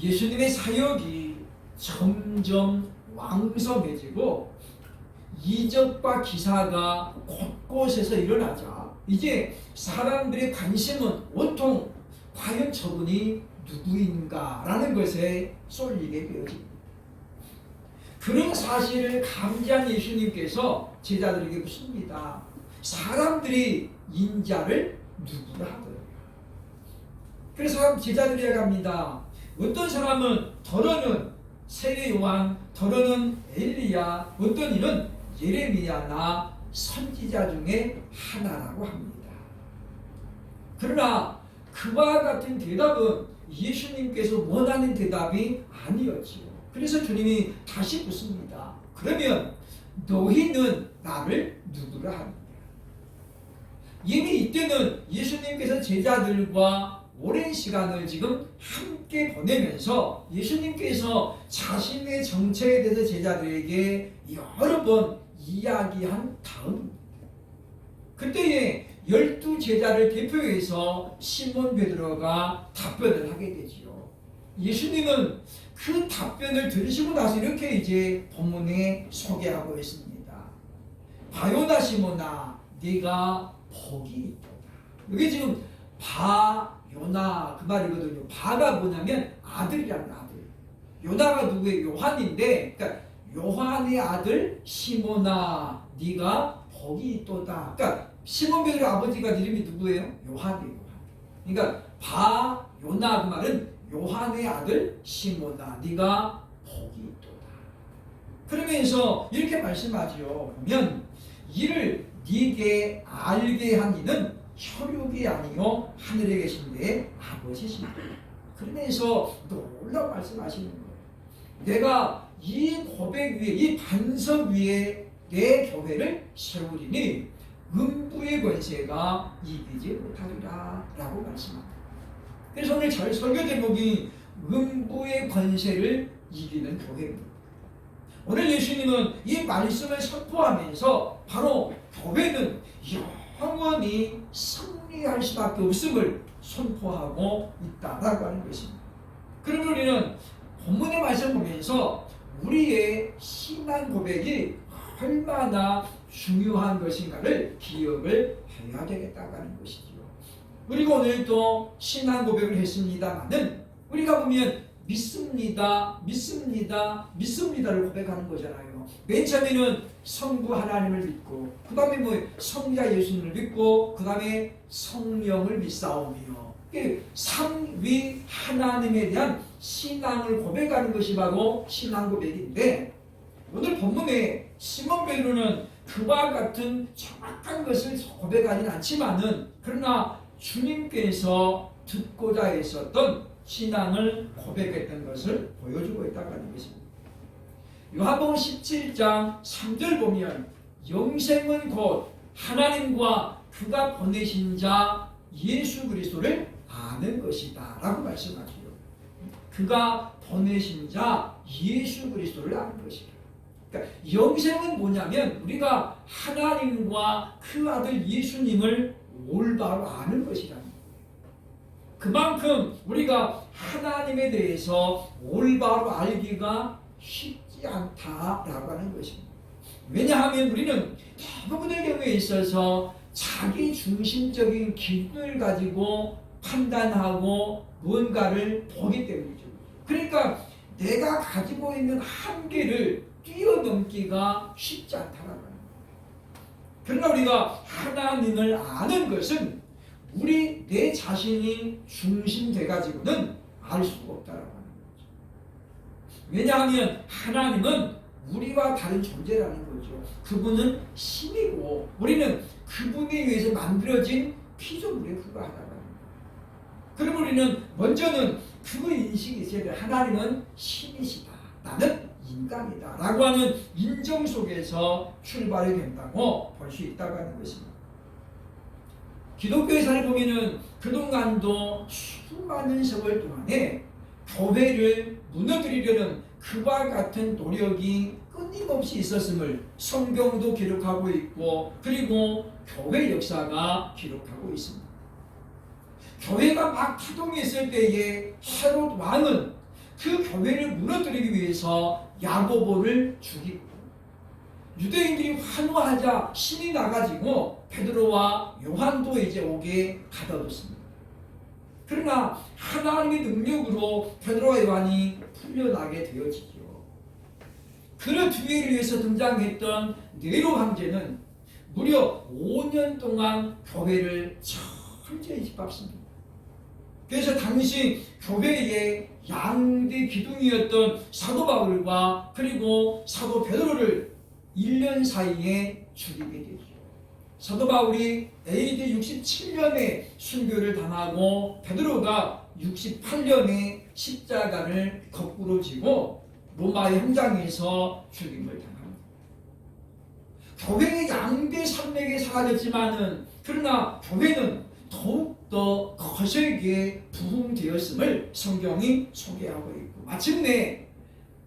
예수님의 사역이 점점 왕성해지고 이적과 기사가 곳곳에서 일어나자 이제 사람들의 관심은 온통 과연 저분이 누구인가라는 것에 쏠리게 되어집니다. 그런 사실을 감지한 예수님께서 제자들에게 묻습니다. 사람들이 인자를 누구라 하더라고요. 그래서 제자들이 이야기합니다. 어떤 사람은 더러는 세례 요한, 더러는 엘리야, 어떤 이는 예레미야나 선지자 중에 하나라고 합니다. 그러나 그와 같은 대답은 예수님께서 원하는 대답이 아니었지요. 그래서 주님이 다시 묻습니다. 그러면 너희는 나를 누구라 하느냐? 이미 이때는 예수님께서 제자들과 오랜 시간을 지금 함께 보내면서 예수님께서 자신의 정체에 대해서 제자들에게 여러 번 이야기한 다음 그때에 12제자를 대표해서 시몬 베드로가 답변을 하게 되지요. 예수님은 그 답변을 들으시고 나서 이렇게 이제 본문에 소개하고 있습니다. 바요나 시몬아 네가 복이 있도다. 이게 지금 바요나 그 말이거든요. 바가 뭐냐면 아들이라는 아들. 요나가 누구예요? 요한인데 그러니까 요한의 아들 시몬아 네가 복이 있도다. 그러니까 시몬 베드로 아버지가 이름이 누구예요? 요한이에요. 그러니까 바요나 그 말은 요한의 아들 시몬아 네가 복이 있도다. 그러면서 이렇게 말씀하지요. 보면 이를 네게 알게 한 이는 혈육이 아니요 하늘에 계신 내 아버지십니다. 그러면서 놀라운 말씀하시는 거예요. 내가 이 고백 위에 이 반석 위에 내 교회를 세우리니 음부의 권세가 이기지 못하리라 라고 말씀합니다. 그래서 오늘 저희 설교 제목이 음부의 권세를 이기는 교회입니다. 오늘 예수님은 이 말씀을 선포하면서 바로 교회는 영원히 승리할 수밖에 없음을 선포하고 있다라고 하는 것입니다. 그러면 우리는 본문의 말씀 보면서 우리의 신앙 고백이 얼마나 중요한 것인가를 기억을 해야 되겠다고 하는 것이죠. 우리가 오늘도 신앙 고백을 했습니다만은 우리가 보면 믿습니다, 믿습니다, 믿습니다를 고백하는 거잖아요. 맨 처음에는 성부 하나님을 믿고 그 다음에 성자 예수님을 믿고 그 다음에 성령을 믿사오며 삼위 하나님에 대한 신앙을 고백하는 것이 바로 신앙 고백인데 오늘 본문에 시몬 베드로는 그와 같은 정확한 것을 고백하지는 않지만은 그러나 주님께서 듣고자 했었던 신앙을 고백했던 것을 보여주고 있다고 하는 것입니다. 요한복음 17장 3절 보면 영생은 곧 하나님과 그가 보내신 자 예수 그리스도를 아는 것이다 라고 말씀하시죠. 그가 보내신 자 예수 그리스도를 아는 것이다. 그러니까 영생은 뭐냐면 우리가 하나님과 그 아들 예수님을 올바로 아는 것이라는 거예요. 그만큼 우리가 하나님에 대해서 올바로 알기가 쉽지 않다라고 하는 것입니다. 왜냐하면 우리는 대부분의 경우에 있어서 자기 중심적인 기준을 가지고 판단하고 무언가를 보기 때문이죠. 그러니까 내가 가지고 있는 한계를 뛰어넘기가 쉽지 않다라는 거예요. 그러나 우리가 하나님을 아는 것은 내 자신이 중심돼 가지고는 알 수가 없다라고 하는 거죠. 왜냐하면 하나님은 우리와 다른 존재라는 거죠. 그분은 신이고 우리는 그분에 의해서 만들어진 피조물에 불과하다는 거예요. 그럼 우리는 먼저는 그 인식이 있어야 돼요. 하나님은 신이시다. 나는 인간이다. 라고 하는 인정 속에서 출발이 된다고 볼 수 있다고 하는 것입니다. 기독교의 사를 보면은 그동안도 수많은 세월 동안에 교회를 무너뜨리려는 그와 같은 노력이 끊임없이 있었음을 성경도 기록하고 있고 그리고 교회 역사가 기록하고 있습니다. 교회가 막 파동했을 때에 헤롯 왕은 그 교회를 무너뜨리기 위해서 야고보를 죽이고 유대인들이 환호하자 신이 나가지고 베드로와 요한도 이제 옥에 가둬뒀습니다. 그러나 하나님의 능력으로 베드로와 요한이 풀려나게 되어지죠. 그런 뒤를 위해서 등장했던 네로 황제는 무려 5년 동안 교회를 철저히 짓밟습니다. 그래서 당시 교회의 양대 기둥이었던 사도 바울과 그리고 사도 베드로를 1년 사이에 죽이게 되죠. 사도 바울이 AD 67년에 순교를 당하고 베드로가 68년에 십자가를 거꾸로 지고 로마의 현장에서 죽임을 당합니다. 교회의 양대 산맥에 사라졌지만은 그러나 교회는 더욱더 거세게 부흥되었음을 성경이 소개하고 있고 마침내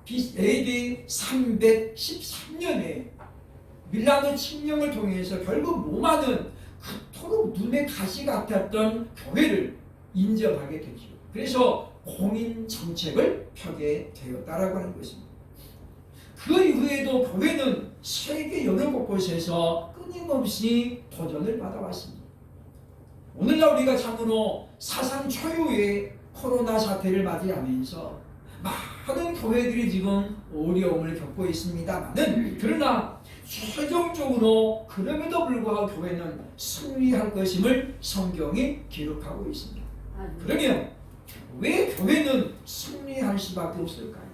AD 313년에 밀라노 칙령을 통해서 결국 로마는 그토록 눈에 가시 같았던 교회를 인정하게 되죠. 그래서 공인 정책을 펴게 되었다라고 하는 것입니다. 그 이후에도 교회는 세계 여러 곳곳에서 끊임없이 도전을 받아왔습니다. 오늘날 우리가 참으로 사상 초유의 코로나 사태를 맞이하면서 많은 교회들이 지금 어려움을 겪고 있습니다만은 그러나 최종적으로 그럼에도 불구하고 교회는 승리할 것임을 성경이 기록하고 있습니다. 그러면 왜 교회는 승리할 수밖에 없을까요?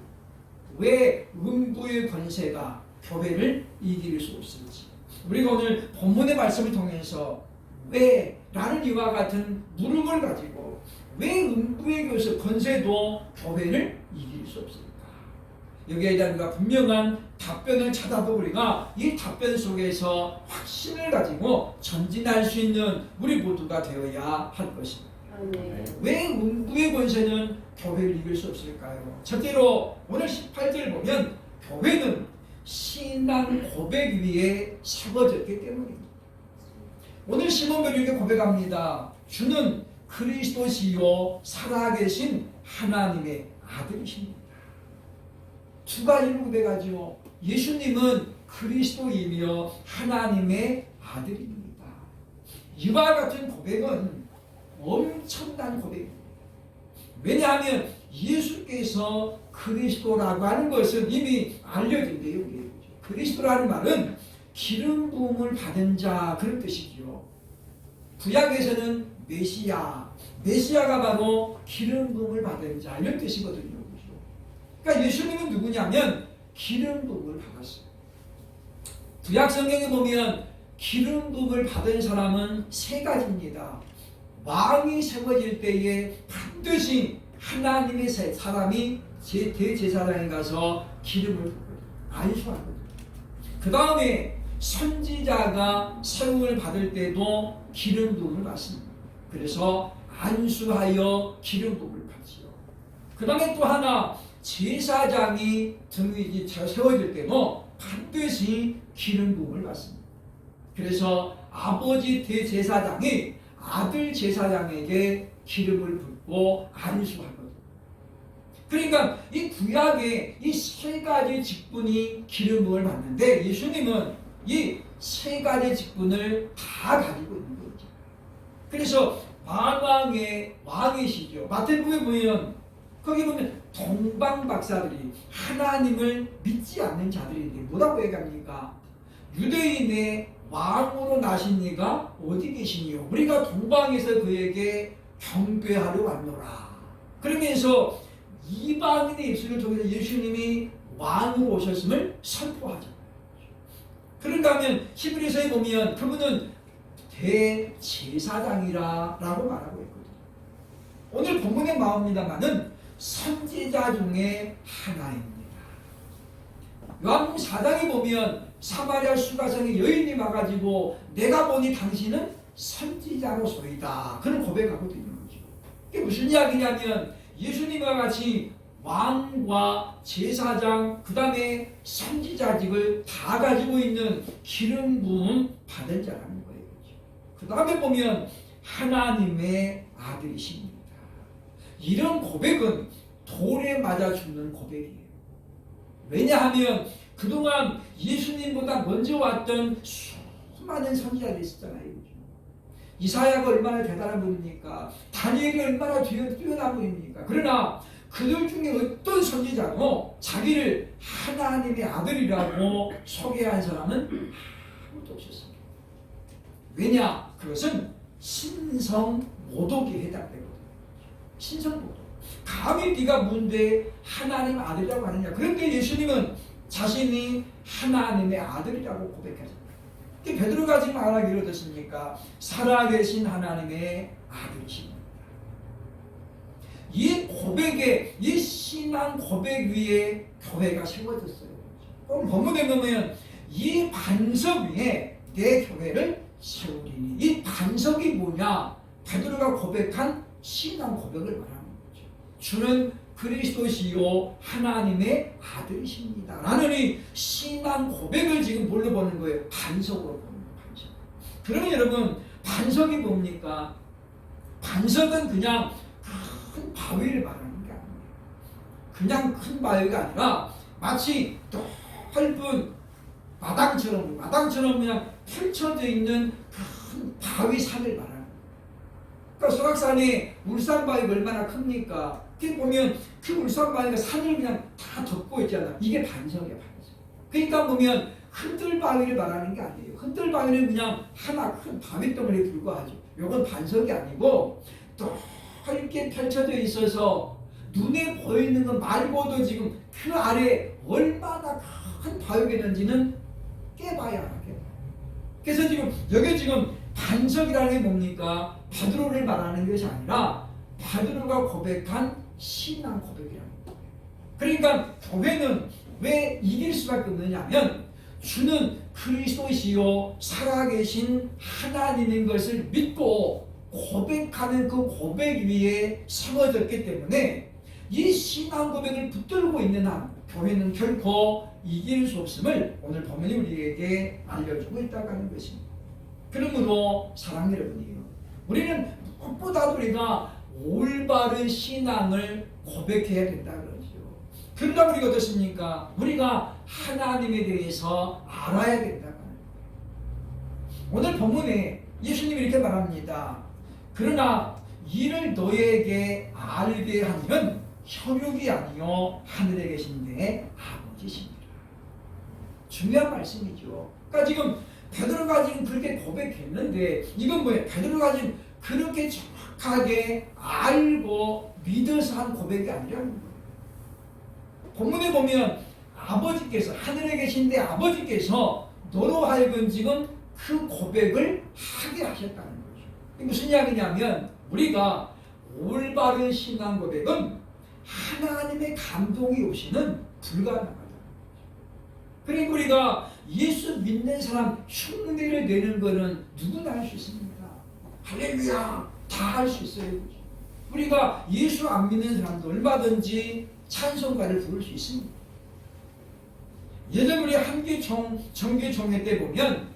왜 음부의 권세가 교회를 이길 수 없을지 우리가 오늘 본문의 말씀을 통해서 왜 라는 이와 같은 물음을 가지고 왜 음부의 권세도 교회를 이길 수 없을까? 여기에 대한 우리가 분명한 답변을 찾아도 우리가 이 답변 속에서 확신을 가지고 전진할 수 있는 우리 모두가 되어야 할 것입니다. 왜 음부의 권세는 교회를 이길 수 없을까요? 첫째로 오늘 18절 보면 교회는 신앙 고백 위에 세워졌기 때문입니다. 오늘 시몬 베드로에게 고백합니다. 주는 그리스도시요 살아계신 하나님의 아들이십니다. 두 가지를 고백하죠. 예수님은 그리스도이며 하나님의 아들입니다. 이와 같은 고백은 엄청난 고백입니다. 왜냐하면 예수께서 그리스도라고 하는 것은 이미 알려진 내용이에요. 그리스도라는 말은 기름 부음을 받은 자 그런 뜻이죠. 구약에서는 메시아가 바로 기름 부음을 받은 자 이런 뜻이거든요. 그러니까 예수님은 누구냐면 기름 부음을 받았어요. 구약 성경에 보면 기름 부음을 받은 사람은 세 가지입니다. 왕이 세워질 때에 반드시 하나님의 사람이 대제사장에 가서 기름을 붓거든요. 안수하거든요. 그 다음에 선지자가 세움을 받을 때도 기름 부음을 받습니다. 그래서 안수하여 기름 부음을 받지요. 그 다음에 또 하나 제사장이 등이 세워질 때도 반드시 기름 부음을 받습니다. 그래서 아버지 대제사장이 아들 제사장에게 기름을 붓고 안수하거든요. 그러니까 이 구약의 이 세 가지 직분이 기름 부음을 받는데 예수님은 이 세 가지 직분을 다 가지고 있는 거죠. 그래서 만왕의 왕이시죠. 마태복음에 보면 거기 보면 동방 박사들이 하나님을 믿지 않는 자들인데 뭐라고 얘기합니까? 유대인의 왕으로 나신 이가 어디 계시니요? 우리가 동방에서 그에게 경배하러 왔노라. 그러면서 이방인의 입술을 통해서 예수님이 왕으로 오셨음을 선포하죠. 그런가 하면 히브리서에 보면 그분은 대제사장이라고 말하고 있거든요. 오늘 본문의 마음입니다만은 선지자 중에 하나입니다. 요한복음 4장에 보면 사마리아 수가성의 여인이 와가지고 내가 보니 당신은 선지자로소이다 그런 고백하고 있는 거죠. 이게 무슨 이야기냐면 예수님과 같이 왕과 제사장 그 다음에 선지자직을 다 가지고 있는 기름 부음 받은 자라는 거예요. 그 다음에 보면 하나님의 아들이십니다. 이런 고백은 돌에 맞아 죽는 고백이에요. 왜냐하면 그동안 예수님보다 먼저 왔던 수많은 선지자들이 있었잖아요. 이사야가 얼마나 대단한 분입니까? 다니엘이 얼마나 뛰어난 분입니까? 그러나 그들 중에 어떤 선지자도 자기를 하나님의 아들이라고 소개한 사람은 아무도 없었습니다. 왜냐? 그것은 신성 모독에 해당되거든요. 신성 모독. 감히 네가 뭔데 하나님 아들이라고 하느냐? 그런데 예수님은 자신이 하나님의 아들이라고 고백하셨습니다. 베드로가 지금 말하기를 어떻습니까? 살아계신 하나님의 아들이십니다. 이 고백에, 이 신앙 고백 위에 교회가 세워졌어요. 오늘 본문에 보면 이 반석 위에 내 교회를 세우리니, 이 반석이 뭐냐? 베드로가 고백한 신앙 고백을 말하는 거죠. 주는 그리스도시요 하나님의 아들이십니다 라는 이 신앙 고백을 지금 뭘로 보는 거예요? 반석으로 보는 거예요. 반석. 그러면 여러분, 반석이 뭡니까? 반석은 그냥 큰 바위를 말하는 게 아니에요. 그냥 큰 바위가 아니라 마치 넓은 마당처럼 그냥 펼쳐져 있는 큰 바위산을 말하는 거예요. 그러니까 설악산이 울산바위가 얼마나 큽니까? 이렇게 보면 그 울산바위가 산을 그냥 다 덮고 있잖아. 이게 반석이야, 반석. 그러니까 보면 흔들바위를 말하는 게 아니에요. 흔들바위는 그냥 하나 큰 바위덩어리에 불과하죠. 이건 반석이 아니고 넓게 펼쳐져 있어서 눈에 보이는 것 말고도 지금 그 아래 얼마나 큰 바위가 있는지는 깨봐야 알아요. 그래서 지금 여기 지금 반석이라는 게 뭡니까? 베드로를 말하는 것이 아니라 베드로가 고백한 신앙 고백이라는 거예요. 그러니까 교회는 왜 이길 수밖에 없느냐면 주는 그리스도시요 살아계신 하나님인 것을 믿고 고백하는 그 고백 위에 세워졌기 때문에 이 신앙 고백을 붙들고 있는 한 교회는 결코 이길 수 없음을 오늘 본문이 우리에게 알려주고 있다고 하는 것입니다. 그러므로 사랑하는 여러분이요, 우리는 무엇보다도 우리가 올바른 신앙을 고백해야 된다 그러죠. 그러다 우리가 어떻습니까? 우리가 하나님에 대해서 알아야 된다. 오늘 본문에 예수님이 이렇게 말합니다. 그러나 이를 너에게 알게 하면 혈육이 아니요 하늘에 계신 내 아버지십니다. 중요한 말씀이죠. 그러니까 지금 베드로가 지금 그렇게 고백했는데 이건 뭐예요? 베드로가 지금 그렇게 정확하게 알고 믿어서 한 고백이 아니라는 거예요. 본문에 보면 아버지께서, 하늘에 계신 내 아버지께서 너로 하여금 지금 그 고백을 하게 하셨다는 거죠. 무슨 이야기냐면 우리가 올바른 신앙 고백은 하나님의 감동이 오시는 불가능하다. 그러니까 우리가 예수 믿는 사람 흉내를 내는 것은 누구나 할 수 있습니다. 할렐루야 다 할 수 있어요. 우리가 예수 안 믿는 사람도 얼마든지 찬송가를 부를 수 있습니다. 예전 우리 한계총 정계총회 때 보면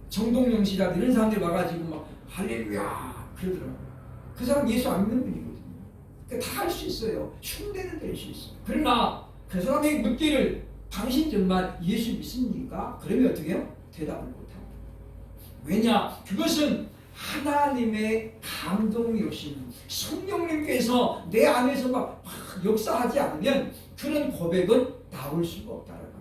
정동영 씨라 이런 사람들이 와가지고 막 할렐루야 그러더라고요. 그 사람 예수 안 믿는 분이거든요. 그러니까 다 할 수 있어요. 흉내는 낼 수 있어요. 그러나 그 사람에게 묻기를 당신 정말 예수 믿습니까? 그러면 어떻게 해요? 대답을 못합니다. 왜냐? 그것은 하나님의 감동이 오시는 성령님께서 내 안에서 막 역사하지 않으면 그런 고백은 나올 수가 없다는 거예요.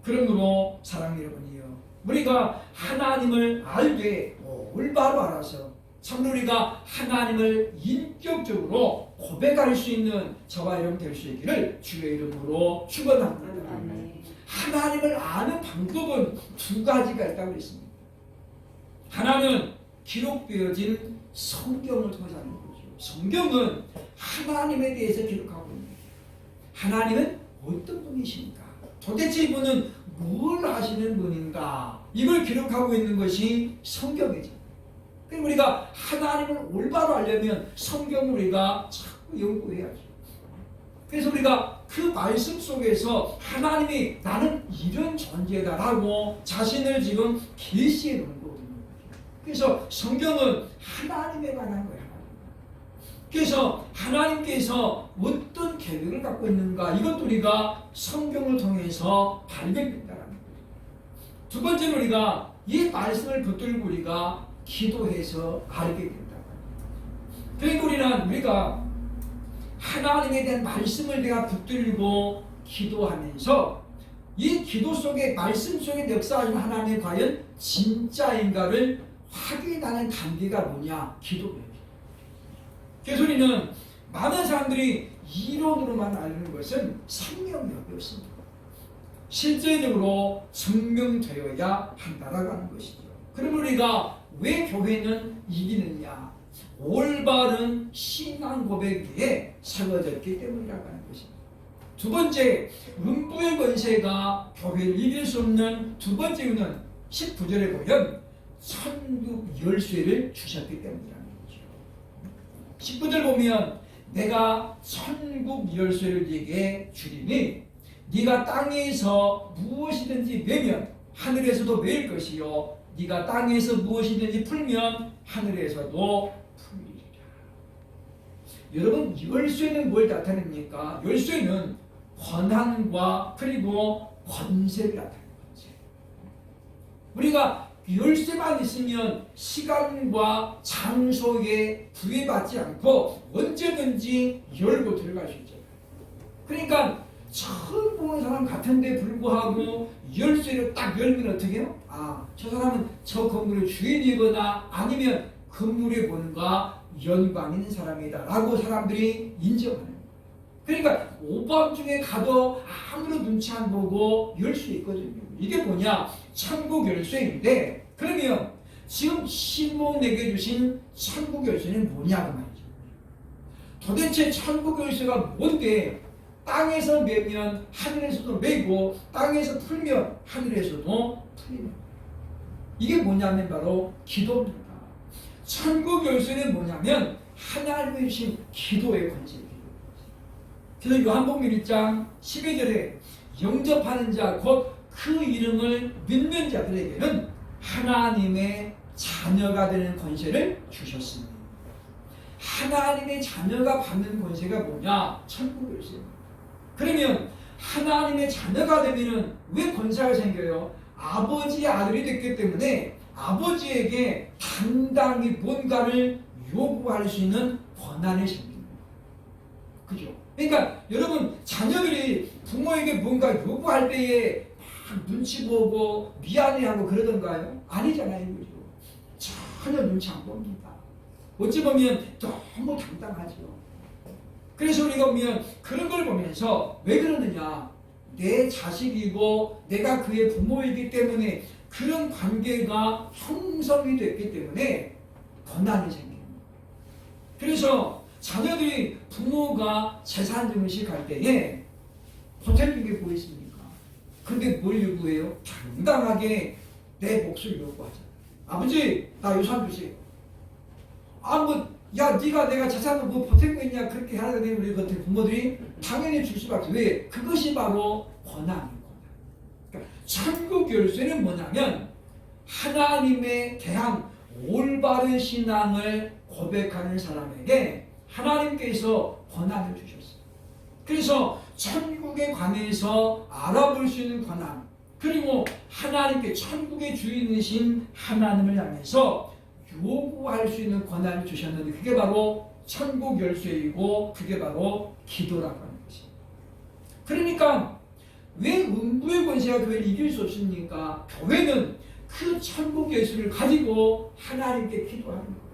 그러므로 사랑하는 여러분이요, 우리가 하나님을 알되 올바로 알아서 참으로 우리가 하나님을 인격적으로 고백할 수 있는 저와 여러분 될 수 있기를 주의 이름으로 축원합니다. 하나님을 아는 방법은 두 가지가 있다고 했습니다. 하나는 기록되어진 성경을 통해서 하는 거죠. 성경은 하나님에 대해서 기록하고 있는 거예요. 하나님은 어떤 분이십니까? 도대체 이분은 뭘 하시는 분인가? 이걸 기록하고 있는 것이 성경이죠. 그러니까 우리가 하나님을 올바로 알려면 성경을 우리가 자꾸 연구해야죠. 그래서 우리가 그 말씀 속에서 하나님이 나는 이런 존재다라고 자신을 지금 계시해 놓은 거거든요. 그래서 성경은 하나님에 관한 거예요. 그래서 하나님께서 어떤 계획을 갖고 있는가, 이것도 우리가 성경을 통해서 발견된다는 거예요. 두 번째로 우리가 이 말씀을 붙들고 우리가 기도해서 알게 된다. 그러니까 우리가 하나님에 대한 말씀을 내가 붙들고 기도하면서 이 기도 속에, 말씀 속에 역사하신 하나님이 과연 진짜인가를 확인하는 단계가 뭐냐? 기도예요. 그래서 우리는 많은 사람들이 이론으로만 아는 것은 생명력이 없습니다. 실제적으로 증명되어야 한다라고 하는 것이죠. 그럼 우리가 왜 교회는 이기느냐? 올바른 신앙 고백 위에 세워졌기 때문이라고 하는 것입니다. 두 번째, 음부의 권세가 교회를 이길 수 없는 두 번째 이유는 19절에 보면 천국 열쇠를 주셨기 때문이라는 거죠. 19절 보면 내가 천국 열쇠를 네게 주리니 네가 땅에서 무엇이든지 매면 하늘에서도 매일 것이요 네가 땅에서 무엇이든지 풀면 하늘에서도 풀리리라. 여러분, 열쇠는 뭘 나타냅니까? 열쇠는 권한과 그리고 권세를 나타내는 거지. 우리가 열쇠만 있으면 시간과 장소에 구애받지 않고 언제든지 열고 들어갈 수 있잖아요. 그러니까 처음 보는 사람 같은데 불구하고 열쇠를 딱 열면 어떻게 해요? 아, 저 사람은 저 건물의 주인이거나 아니면 건물에 뭔가 연관 있는 사람이다 라고 사람들이 인정하는 거예요. 그러니까 오밤중에 가도 아무런 눈치 안 보고 열 수 있거든요. 이게 뭐냐? 천국 열쇠인데, 그러면 지금 시몬에게 주신 천국 열쇠는 뭐냐고 말이죠. 도대체 천국 열쇠가 뭔데? 땅에서 매면 하늘에서도 매고 땅에서 풀면 하늘에서도 풀리는 거예요. 이게 뭐냐면 바로 기도입니다. 천국 열쇠는 뭐냐면 하나님의 주신 기도의 권세입니다. 그래서 요한복음 1장 12절에 영접하는 자 곧 그 이름을 믿는 자들에게는 하나님의 자녀가 되는 권세를 주셨습니다. 하나님의 자녀가 받는 권세가 뭐냐? 천국 열쇠입니다. 그러면 하나님의 자녀가 되면 왜 권세가 생겨요? 아버지의 아들이 됐기 때문에 아버지에게 당당히 뭔가를 요구할 수 있는 권한이 생깁니다. 그죠? 그러니까 여러분, 자녀들이 부모에게 뭔가 요구할 때에 막 눈치 보고 미안해하고 그러던가요? 아니잖아요. 그죠? 전혀 눈치 안 봅니다. 어찌 보면 너무 당당하죠. 그래서 우리가 보면 그런 걸 보면서 왜 그러느냐? 내 자식이고 내가 그의 부모이기 때문에 그런 관계가 형성이 됐기 때문에 권한이 생깁니다. 그래서 자녀들이 부모가 재산 증식 할 때에 호텔 중에 뭐 있습니까? 근데 뭘 요구해요? 당당하게 내 몫을 요구하잖아요. 아버지, 나 유산 주세요. 야, 네가 내가 재산을 뭐 보태고 있냐, 그렇게 하게 되면 우리 같은 부모들이 당연히 줄 수밖에. 왜? 그것이 바로 권한이에요. 그러니까 천국 열쇠는 뭐냐면 하나님에 대한 올바른 신앙을 고백하는 사람에게 하나님께서 권한을 주셨어요. 그래서 천국에 관해서 알아볼 수 있는 권한, 그리고 하나님께 천국의 주인이신 하나님을 향해서 요구할 수 있는 권한을 주셨는데 그게 바로 천국 열쇠이고 그게 바로 기도라고 하는 것입니다. 그러니까 왜 음부의 권세가 교회를 이길 수 없습니까? 교회는 그 천국 열쇠를 가지고 하나님께 기도하는 거예요.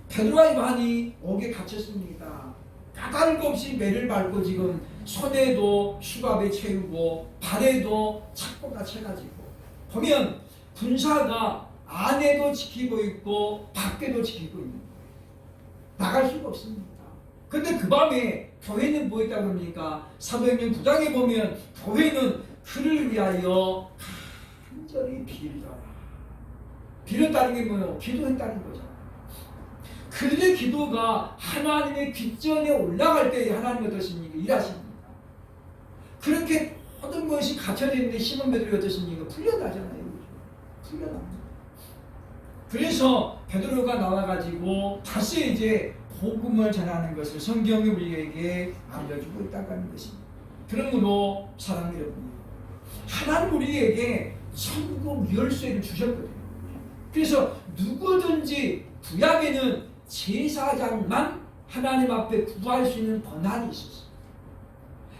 베드로와 요한이 옥에 갇혔습니다. 까닭 없이 매를 밟고 지금 손에도 수갑에 채우고 발에도 착고가 채가지고 보면 군사가 안에도 지키고 있고 밖에도 지키고 있는 거예요. 나갈 수가 없습니다. 근데 그 밤에 교회는 뭐 했다고 합니까? 사도행전 9장에 보면 교회는 그를 위하여 간절히 빌더라. 빌었다는 게 뭐예요? 기도했다는 거죠. 그들의 기도가 하나님의 귓전에 올라갈 때 하나님 어떠십니까? 일하십니다. 그렇게 모든 것이 갇혀져 있는데 시몬 베드로가 어떠십니까? 풀려나잖아요. 풀려납니다. 그래서 베드로가 나와가지고 다시 이제 복음을 전하는 것을 성경이 우리에게 알려주고 있다고 하는 것입니다. 그러므로 사랑하는 여러분, 하나님 우리에게 천국 열쇠를 주셨거든요. 그래서 누구든지 구약에는 제사장만 하나님 앞에 구할 수 있는 권한이 있었어요.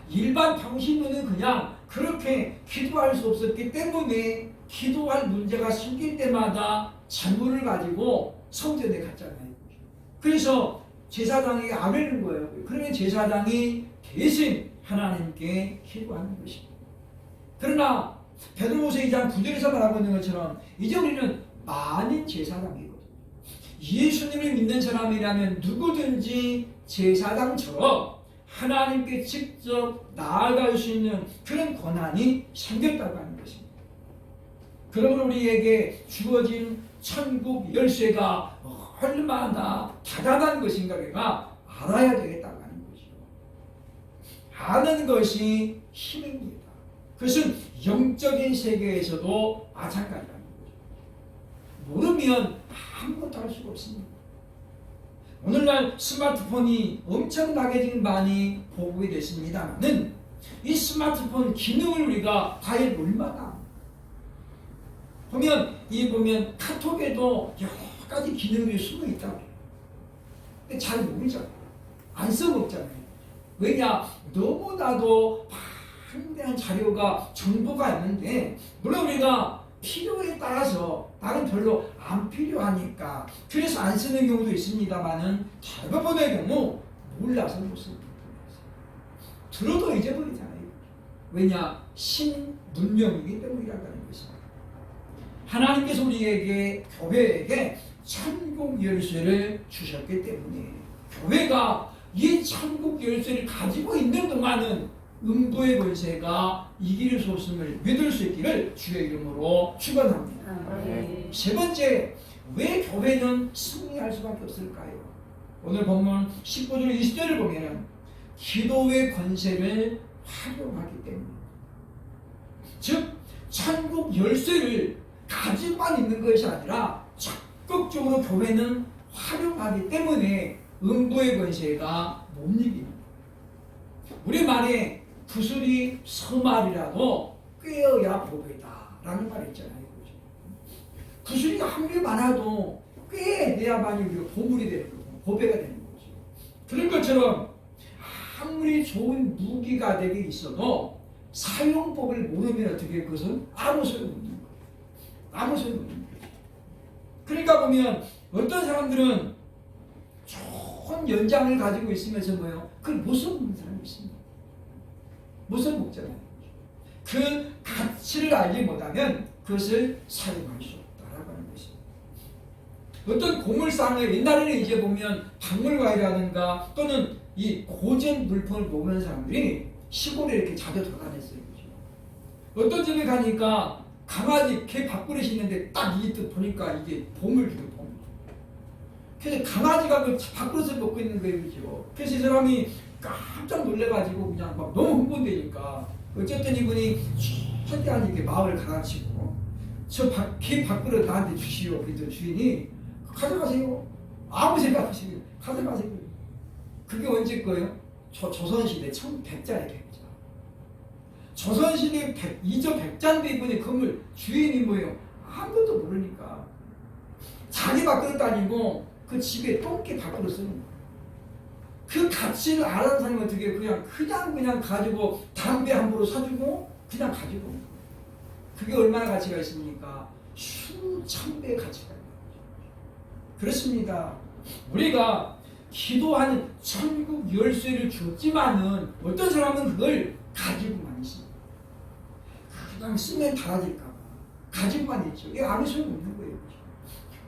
일반 평신도는 그냥 그렇게 기도할 수 없었기 때문에 기도할 문제가 생길 때마다 잔물을 가지고 성전에 갔잖아요. 그래서 제사장이 아뢰는 거예요. 그러면 제사장이 대신 하나님께 기도하는 것입니다. 그러나 베드로후서 2장 9절에서 말하고 있는 것처럼 이제 우리는 만인 제사장이거든요. 예수님을 믿는 사람이라면 누구든지 제사장처럼 하나님께 직접 나아갈 수 있는 그런 권한이 생겼다고 하는 것입니다. 그러므로 우리에게 주어진 천국 열쇠가 얼마나 대단한 것인가가 알아야 되겠다고 하는 거죠. 아는 것이 힘입니다. 그것은 영적인 세계에서도 마찬가지라는 거죠. 모르면 아무것도 할 수가 없습니다. 오늘날 스마트폰이 엄청나게 지금 많이 보급이 됐습니다만은 이 스마트폰 기능을 우리가 과연 얼마나 보면 카톡에도 여러 가지 기능들이 숨어 있다고. 근데 잘 모르잖아요. 안 써먹잖아요. 왜냐? 너무나도 방대한 자료가 정보가 있는데 물론 우리가 필요에 따라서 나는 별로 안 필요하니까 그래서 안 쓰는 경우도 있습니다만은 대부분의 경우 몰라서 못 씁니다. 들어도 잊어버리잖아요. 왜냐? 신문명이기 때문이라는 것입니다. 하나님께서 우리에게 교회에게 천국 열쇠를 주셨기 때문에 교회가 이 천국 열쇠를 가지고 있는 동안은 음부의 권세가 이길 수 없음을 믿을 수 있기를 주의 이름으로 축원합니다. 세 번째, 왜 교회는 승리할 수밖에 없을까요? 오늘 본문 19절 20절을 보면 기도의 권세를 활용하기 때문입니다. 즉 천국 열쇠를 가지고만 있는 것이 아니라 적극적으로 교회는 활용하기 때문에 음부의 권세가 못 이깁니다. 우리 말에 구슬이 서말이라도 꿰어야 보배다 라는 말이 있잖아요. 구슬이 아무리 많아도 꿰내야만이 우리가 보물이 되는 거고 보배가 되는 거죠. 그런 것처럼 아무리 좋은 무기가 되게 있어도 사용법을 모르면 어떻게 그것은 아무 소용없는 거예요. 아무 소용없는 거예요. 그러니까 보면 어떤 사람들은 좋은 연장을 가지고 있으면서 뭐예요? 그걸 못 써먹는 사람이 있습니다. 못 써먹잖아요. 그 가치를 알지 못하면 그것을 사용할 수 없다라고 하는 것입니다. 어떤 고물상을 옛날에는 이제 보면 박물관이라든가 또는 이 고전 물품을 모으는 사람들이 시골에 이렇게 자주 돌아다녔어요. 어떤 집에 가니까 강아지 개 밥그릇이 있는데 딱 이 뜻 보니까 이게 보물이에요. 보물. 그래서 강아지가 그 밥그릇을 먹고 있는 거예요. 그죠? 그래서 이 사람이 깜짝 놀래가지고 그냥 막 너무 흥분되니까 어쨌든 이분이 최대한 이렇게 마음을 가라앉히고 저 개 밥그릇 나한테 주시오. 그랬더니 주인이 가져가세요. 아무 생각 없이 가져가세요. 그게 언제 거예요? 조선시대 1100자의 백자. 조선시대 이조 백자인데 이분이 건물 주인이 뭐예요? 아무것도 모르니까 자기 밥그릇도 아니고 그 집에 똥개 밥그릇 쓰는 거예요. 그 가치를 알아는 사람이 어떻게 그냥 가지고 담배 한 보로 사주고 그냥 가지고 온 거예요. 그게 얼마나 가치가 있습니까? 수천 배의 가치가 있는 거죠. 그렇습니다. 우리가 기도하는 천국 열쇠를 줬지만은 어떤 사람은 그걸 가지고만 있습니다. 그냥 쓰면 달아질까봐 가지고만 있죠. 이게 아무 소용없는 거예요.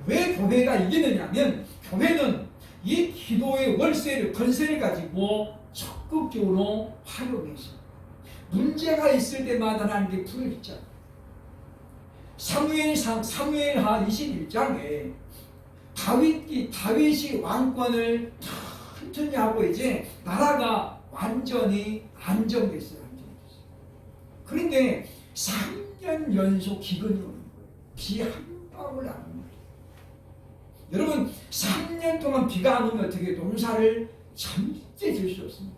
왜 교회가 이기느냐면 교회는 이 기도의 월세를 권세를 가지고 적극적으로 활용해서 문제가 있을 때마다 하나님께 부르짖자. 사무엘하 21장에 다윗이 왕권을 튼튼히 하고 이제 나라가 완전히 안정됐어요. 그런데 3년 연속 기근이 오는 거예요. 비 한 방울 안 오는 거예요. 여러분 3년 동안 비가 안 오면 어떻게 농사를 절대 질 수 없습니다.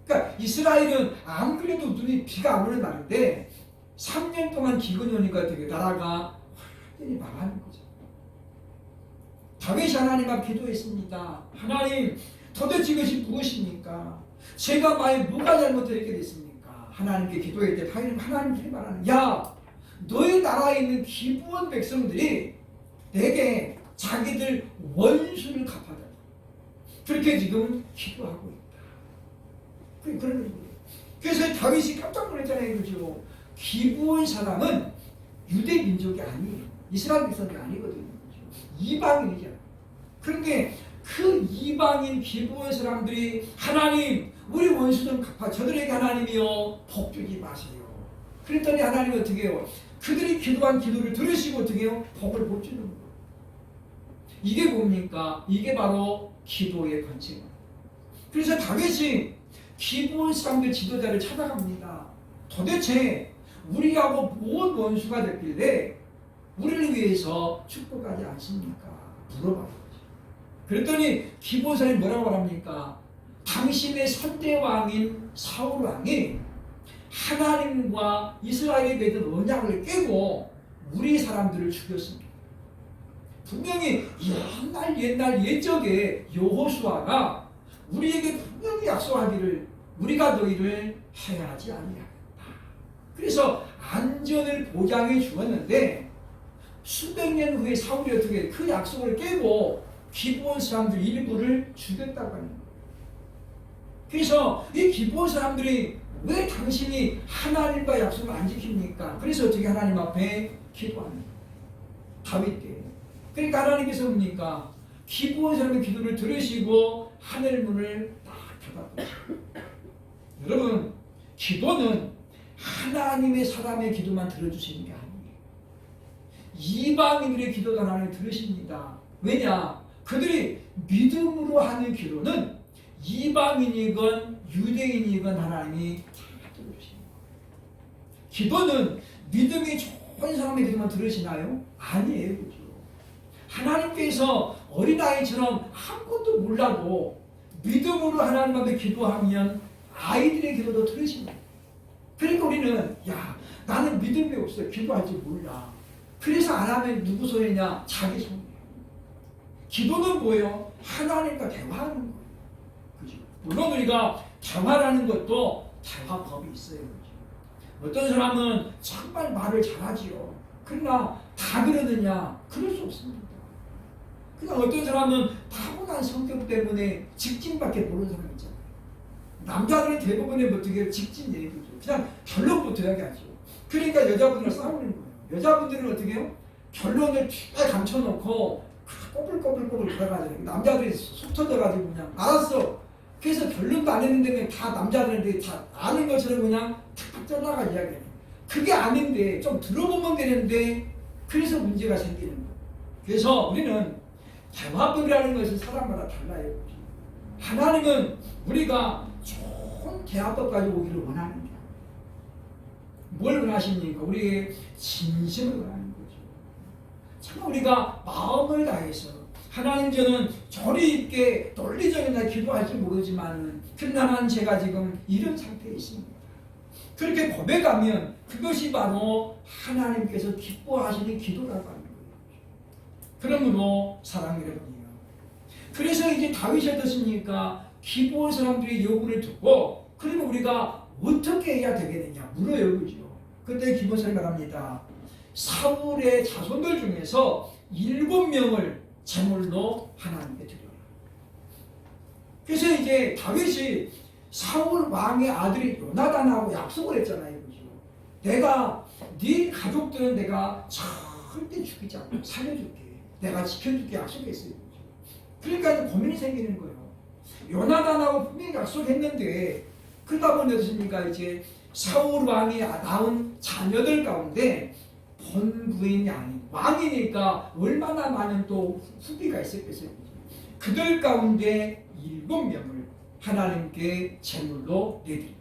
그러니까 이스라엘은 안 그래도 눈이 비가 안 오는 나라인데 3년 동안 기근이 오니까 어떻게 나라가 완전히 망하는 거죠. 다윗이 하나님 앞 기도했습니다. 하나님 도대체 이것이 무엇입니까? 제가 만약 뭐가 잘못을 이렇게 됐습니까? 하나님께 기도할 때 하나님께 말하는 야 너희 나라에 있는 기브온 백성들이 내게 자기들 원수를 갚아달라. 그렇게 지금 기도하고 있다. 그런 거예요. 그래서 다윗이 깜짝 놀랐잖아요. 그죠? 기브온 사람은 유대 민족이 아니에요. 이스라엘 백성이 아니거든요. 이방인이잖아요. 그런데 그 이방인 기브온 사람들이 하나님 우리 원수 좀 갚아 저들에게 하나님이요 복 주지 마세요. 그랬더니 하나님이 어떻게 해요? 그들이 기도한 기도를 들으시고 어떻게 해요? 복을 못 주는 거예요. 이게 뭡니까? 이게 바로 기도의 권세입니다. 그래서 다윗이 기브온 사람들 지도자를 찾아갑니다. 도대체 우리하고 뭔 원수가 됐길래 우리를 위해서 축복하지 않습니까? 물어봐요. 그랬더니 기브온 사람이 뭐라고 말합니까? 당신의 선대왕인 사울 왕이 하나님과 이스라엘에 맺은 언약을 깨고 우리 사람들을 죽였습니다. 분명히 옛날 옛적에 여호수아가 우리에게 분명히 약속하기를 우리가 너희를 해하지 아니하겠다. 그래서 안전을 보장해 주었는데 수백 년 후에 사울이 어떻게 그 약속을 깨고 기브온 사람들 일부를 죽였다고 하는 거예요. 그래서 이 기브온 사람들이 왜 당신이 하나님과 약속을 안 지킵니까? 그래서 어떻게 하나님 앞에 기도합니다. 다윗께. 그러니까 하나님께서 뭡니까? 기브온 사람의 기도를 들으시고 하늘 문을 딱 닫았고. 여러분 기도는 하나님의 사람의 기도만 들어주시는 게 아니에요. 이방인들의 기도도 하나님 들으십니다. 왜냐? 그들이 믿음으로 하는 기도는 이방인이건 유대인이건 하나님이 다 들어주시는 거예요. 기도는 믿음이 좋은 사람의 기도만 들으시나요? 아니에요. 그렇죠? 하나님께서 어린아이처럼 아무것도 몰라도 믿음으로 하나님 앞에 기도하면 아이들의 기도도 들으십니다. 그러니까 우리는 나는 믿음이 없어요. 기도할 줄 몰라. 그래서 안 하면 누구 손해냐? 자기 손해. 기도는 뭐예요? 하나님과 대화하는 거예요. 그죠? 물론 우리가 대화라는 것도 대화법이 있어요. 그죠? 어떤 사람은 정말 말을 잘하지요. 그러나 다 그러느냐? 그럴 수 없습니다. 그러니까 어떤 사람은 타고난 성격 때문에 직진밖에 모르는 사람 있잖아요. 남자들은 대부분의 어떻게 직진 얘기죠. 그냥 결론부터 이야기하죠. 그러니까 여자분들과 싸우는 거예요. 여자분들은 어떻게 해요? 결론을 쫙 감춰놓고 꼬불꼬불 들어가잖아요. 남자들이 속 터져가지고 그냥 알았어. 그래서 결론도 안 했는데 그냥 다 남자들한테 다 아는 것처럼 그냥 탁탁 잘라가 이야기해요. 그게 아닌데 좀 들어보면 되는데 그래서 문제가 생기는 거예요. 그래서 우리는 대화법이라는 것은 사람마다 달라요. 하나님은 우리가 좋은 대화법 가지고 오기를 원하는 거예요. 뭘 원하십니까? 우리의 진심을 원하는 거죠. 참 우리가 마음을 다해서 하나님 저는 저리 있게 논리적인 날 기도할지 모르지만 그러나 제가 지금 이런 상태에 있습니다. 그렇게 고백하면 그것이 바로 하나님께서 기뻐하시는 기도라고 하는 거예요. 그러므로 사랑하는 여러분이요. 그래서 이제 다윗이 어떻습니까? 기브온 사람들의 요구를 듣고 그러면 우리가 어떻게 해야 되겠느냐 물어요. 그죠? 그때 기브온 사람이 말합니다. 사울의 자손들 중에서 7명을 제물로 하나님께 드려라. 그래서 이제 다윗이 사울 왕의 아들이 요나단하고 약속을 했잖아요. 그죠? 내가 네 가족들은 내가 절대 죽이지 않고 살려줄게. 내가 지켜줄게 약속했어요. 그러니까 고민이 생기는 거예요. 요나단하고 분명히 약속했는데 그러다 보니 어떻습니까? 이제 사울 왕이 낳은 자녀들 가운데 본부인이 아닌 왕이니까 얼마나 많은 또 후비가 있었겠어요. 그들 가운데 7명을 하나님께 제물로 내드립니다.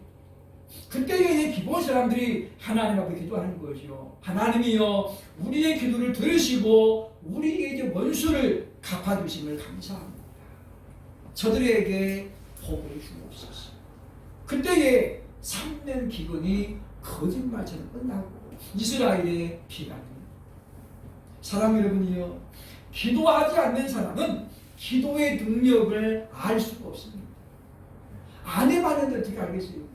그때 이제 기본 사람들이 하나님 앞에 기도하는 거죠. 하나님이여 우리의 기도를 들으시고 우리의 이제 원수를 갚아주심을 감사합니다. 저들에게 복을 주옵소서. 그때에 3년 기근이 거짓말처럼 끝나고 이스라엘의 비가 됩니다. 사랑 여러분이요, 기도하지 않는 사람은 기도의 능력을 알 수가 없습니다. 안 해봤는데 어떻게 알겠어요?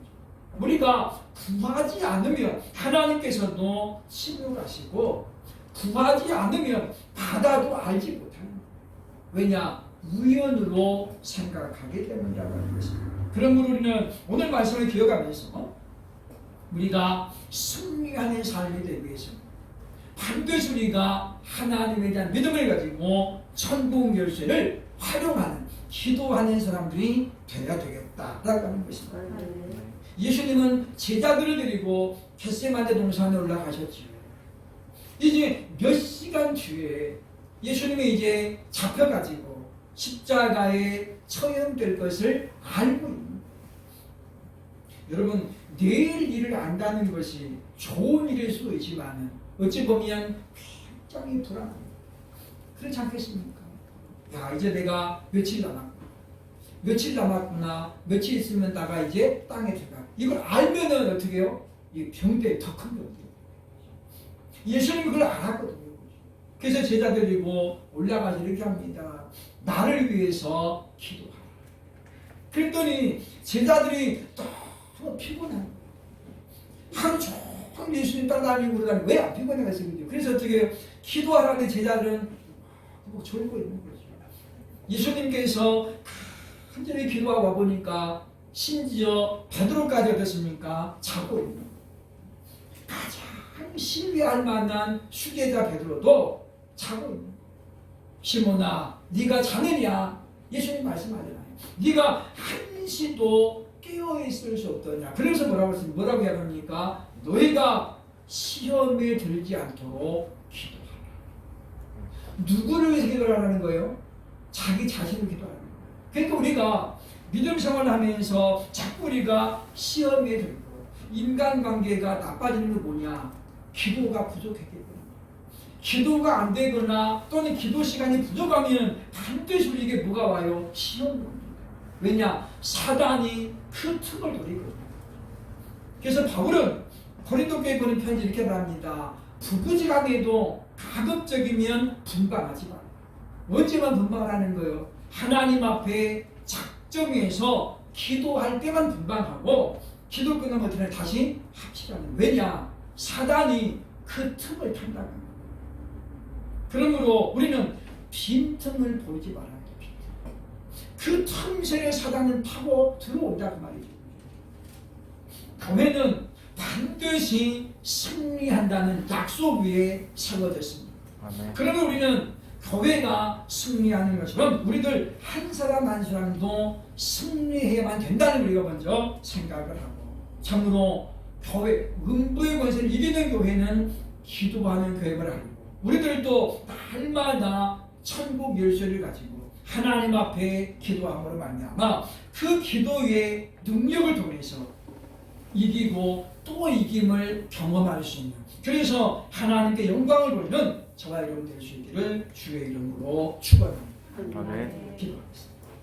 우리가 구하지 않으면 하나님께서도 침묵하시고 구하지 않으면 받아도 알지 못합니다. 왜냐? 우연으로 생각하게 때문이라고 하는 것입니다. 그러므로 우리는 오늘 말씀을 기억하면서 우리가 승리하는 삶이 되기 위해서 반드시 우리가 하나님에 대한 믿음을 가지고 천국 열쇠를 활용하는 기도하는 사람들이 되어야 되겠다라고 하는 것입니다. 예수님은 제자들을 데리고 겟세마네 동산에 올라가셨지요. 이제 몇 시간 뒤에 예수님이 이제 잡혀가지고 십자가에 처형될 것을 알고 있는. 여러분, 내일 일을 안다는 것이 좋은 일일 수도 있지만 어찌 보면 굉장히 불안합니다. 그렇지 않겠습니까? 야, 이제 내가 며칠 남았구나. 며칠 있으면 나가 이제 땅에 들어가. 이걸 알면은 어떻게 해요? 이 병대에 더 큰 병대. 예수님이 그걸 알았거든요. 그래서 제자들이고 올라가서 이렇게 합니다. 나를 위해서 기도하라. 그랬더니 제자들이 너무 피곤한 거예요. 하루 종일 예수님 따라다니고 그러다니 왜 안 피곤해가지고. 그래서 어떻게 해요? 기도하라는 제자들은 뭐 졸고 있는 거죠. 예수님께서 간절히 기도하고 와보니까 심지어 베드로까지 어떻습니까? 자고 있는 거예요. 가장 신뢰할 만한 수제자 베드로도 자고 있는 거예요. 시몬아, 네가 자느냐? 예수님 말씀하잖아요. 네가 한시도 깨어있을 수 없더냐. 그래서 뭐라고 해야 합니까? 너희가 시험에 들지 않도록 기도하라. 누구를 위해서 기도를 하라는 거예요? 자기 자신을 기도하는 거예요. 그러니까 우리가 믿음 생활을 하면서 자꾸 우리가 시험에 들고 인간관계가 나빠지는 게 뭐냐? 기도가 부족했기 때문에. 기도가 안 되거나 또는 기도 시간이 부족하면 반드시 우리에게 뭐가 와요? 시험이 옵니다. 왜냐? 사단이 그 틈을 노리거든요. 그래서 바울은 고린도 교회에 보낸 편지 이렇게 말합니다. 부부지간에도 가급적이면 분방하지 마라. 언제만 분방을 하는 거예요? 하나님 앞에 작정해서 기도할 때만 분방하고 기도 끝나면 어떻게 다시 합치라는. 왜냐? 사단이 그 틈을 탄다는 거예요. 그러므로 우리는 빈틈을 보이지 말아야 돼. 그 틈새에 사단은 타고 들어온다고 말이죠. 교회는 반드시 승리한다는 약속 위에 세워졌습니다. 그러면 우리는 교회가 승리하는 것처럼 우리들 한 사람 한 사람도 승리해야만 된다는 우리가 먼저 생각을 하고, 참으로 교회, 음부의 권세를 이기는 교회는 기도하는 교회를 알고, 우리들도 날마다 천국 열쇠를 가지고 하나님 앞에 기도함으로 말미암아 그 기도의 능력을 통해서 이기고 또 이김을 경험할 수 있는, 그래서 하나님께 영광을 돌리는 저와 여러분 될 수 있기를 주의 이름으로 축원합니다. 기도하겠습니다.